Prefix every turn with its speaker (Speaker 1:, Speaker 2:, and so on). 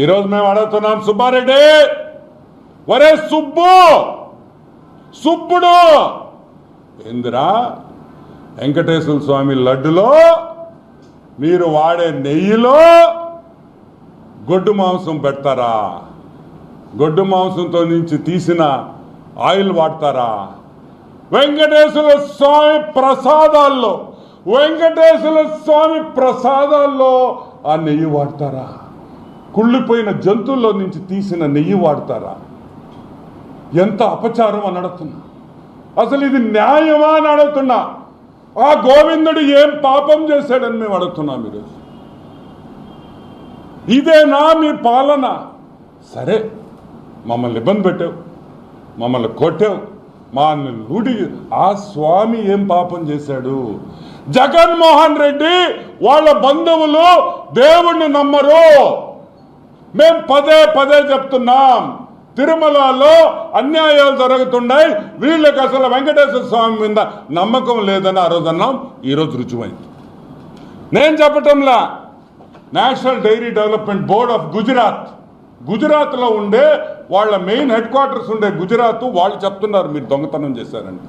Speaker 1: ఈరోజు మేము అడుగుతున్నాం, సుబ్బారెడ్డి, ఒరే సుబ్బుడు ఏందిరా, వెంకటేశ్వర స్వామి లడ్డులో మీరు వాడే నెయ్యిలో గొడ్డు మాంసం పెడతారా? గొడ్డు మాంసంతో నుంచి తీసిన ఆయిల్ వాడతారా? వెంకటేశ్వర స్వామి ప్రసాదాల్లో ఆ నెయ్యి వాడతారా? కుళ్ళిపోయిన జంతువుల్లో నుంచి తీసిన నెయ్యి వాడతారా? ఎంత అపచారం అని అడుగుతున్నా. అసలు ఇది న్యాయమా అని అడుగుతున్నా. ఆ గోవిందుడు ఏం పాపం చేశాడని మేము అడుగుతున్నాం ఈరోజు. ఇదేనా మీ పాలన? సరే, మమ్మల్ని ఇబ్బంది పెట్టావు, మమ్మల్ని కొట్టావు, మా లూడి. ఆ స్వామి ఏం పాపం చేశాడు? జగన్మోహన్ రెడ్డి వాళ్ళ బంధువులు దేవుణ్ణి నమ్మరు. మేం పదే చెప్తున్నాం, తిరుమలలో అన్యాయాలు జరుగుతున్నాయి, వీళ్ళకి అసలు వెంకటేశ్వర స్వామి మీద నమ్మకం లేదని ఆ రోజు అన్నాం. ఈరోజు రుజువైంది. నేను చెప్పటంలా, national dairy development board of గుజరాత్లో ఉండే వాళ్ళ మెయిన్ హెడ్ క్వార్టర్స్ ఉండే గుజరాత్ వాళ్ళు చెప్తున్నారు మీరు దొంగతనం చేశారని.